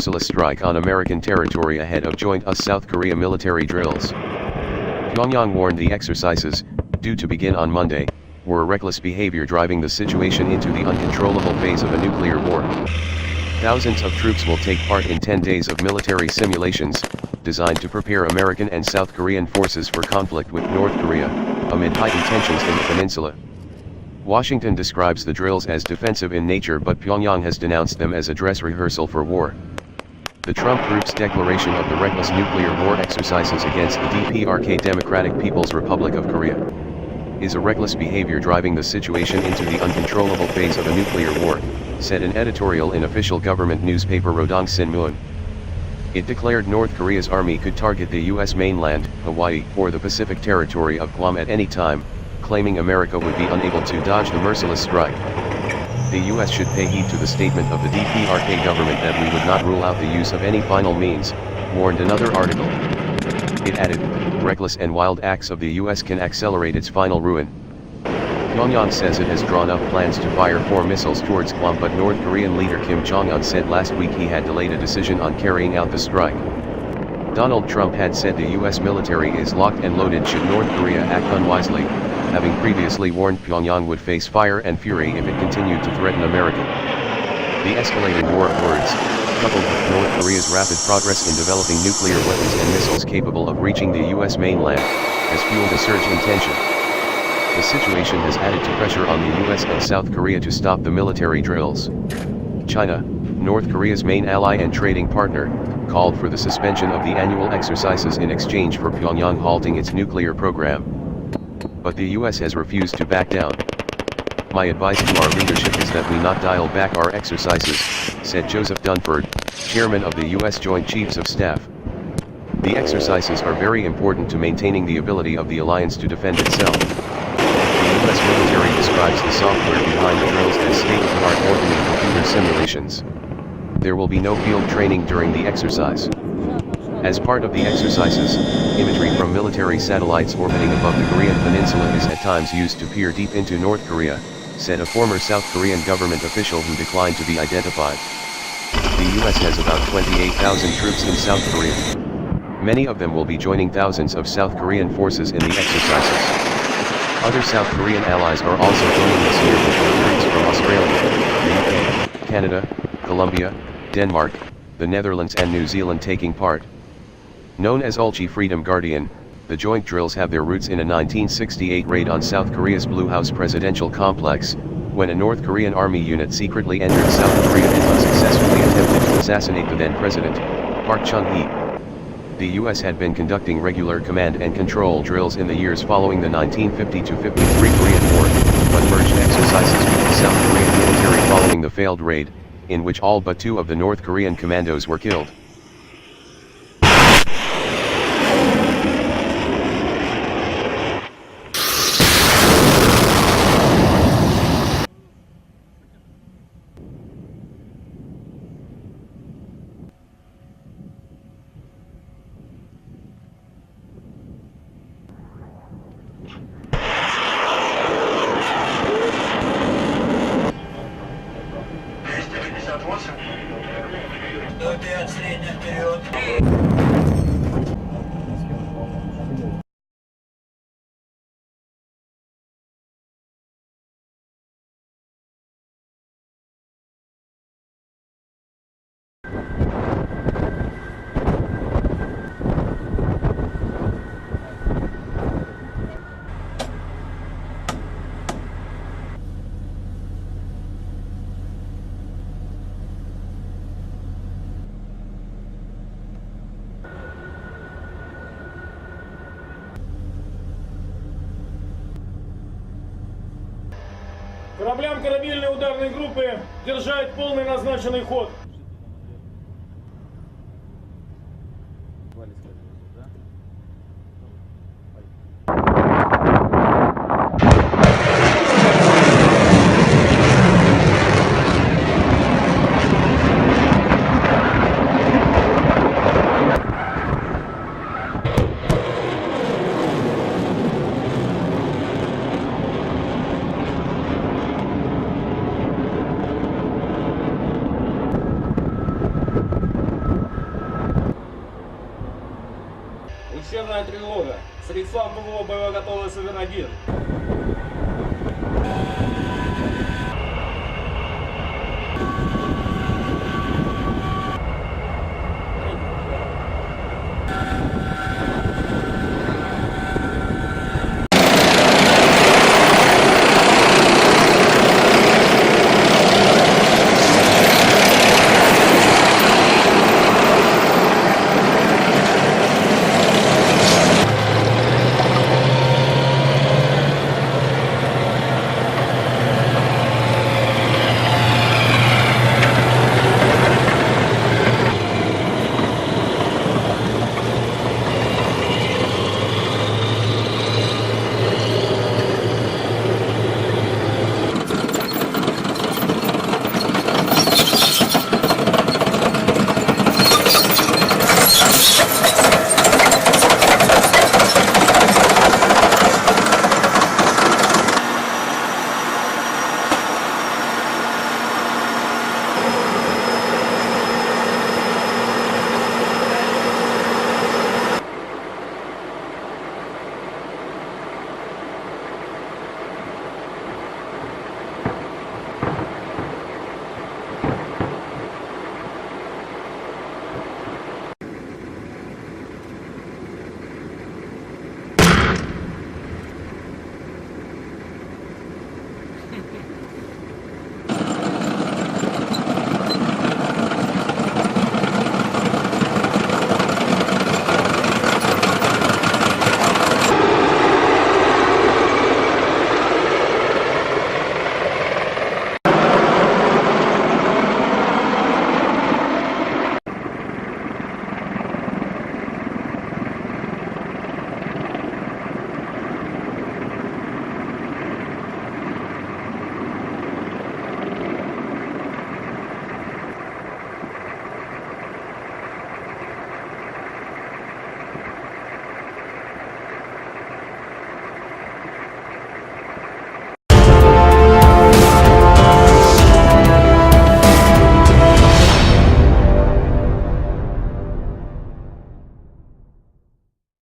merciless strike on American territory ahead of joint US-South Korea military drills. Pyongyang warned the exercises, due to begin on Monday, were reckless behavior driving the situation into the uncontrollable phase of a nuclear war. Thousands of troops will take part in 10 days of military simulations, designed to prepare American and South Korean forces for conflict with North Korea, amid heightened tensions in the peninsula. Washington describes the drills as defensive in nature, but Pyongyang has denounced them as a dress rehearsal for war. The Trump group's declaration of the reckless nuclear war exercises against the DPRK Democratic People's Republic of Korea is a reckless behavior driving the situation into the uncontrollable phase of a nuclear war, said an editorial in official government newspaper Rodong Sinmun. It declared North Korea's army could target the U.S. mainland, Hawaii, or the Pacific territory of Guam at any time, claiming America would be unable to dodge the merciless strike. The U.S. should pay heed to the statement of the DPRK government that we would not rule out the use of any final means, warned another article. It added, reckless and wild acts of the U.S. can accelerate its final ruin. Pyongyang says it has drawn up plans to fire 4 missiles towards Guam, but North Korean leader Kim Jong-un said last week he had delayed a decision on carrying out the strike. Donald Trump had said the U.S. military is locked and loaded should North Korea act unwisely, having previously warned Pyongyang would face fire and fury if it continued to threaten America. The escalating war of words, coupled with North Korea's rapid progress in developing nuclear weapons and missiles capable of reaching the U.S. mainland, has fueled a surge in tension. The situation has added to pressure on the U.S. and South Korea to stop the military drills. China, North Korea's main ally and trading partner, called for the suspension of the annual exercises in exchange for Pyongyang halting its nuclear program. But the U.S. has refused to back down. My advice to our leadership is that we not dial back our exercises, said Joseph Dunford, chairman of the U.S. Joint Chiefs of Staff. The exercises are very important to maintaining the ability of the alliance to defend itself. The U.S. military describes the software behind the drills as state-of-the-art orbiting computer simulations. There will be no field training during the exercise. As part of the exercises, imagery from military satellites orbiting above the Korean peninsula is at times used to peer deep into North Korea, said a former South Korean government official who declined to be identified. The U.S. has about 28,000 troops in South Korea. Many of them will be joining thousands of South Korean forces in the exercises. Other South Korean allies are also joining this year with troops from Australia, the UK, Canada, Colombia, Denmark, the Netherlands and New Zealand taking part. Known as Ulchi Freedom Guardian, the joint drills have their roots in a 1968 raid on South Korea's Blue House presidential complex, when a North Korean army unit secretly entered South Korea and unsuccessfully attempted to assassinate the then president, Park Chung-hee. The U.S. had been conducting regular command and control drills in the years following the 1950-53 Korean War, but merged exercises with the South Korean military following the failed raid, in which all but 2 of the North Korean commandos were killed. Кораблям корабельной ударной группы держать полный назначенный ход. тревога. Средствам ПВО боевой готовности номер 1.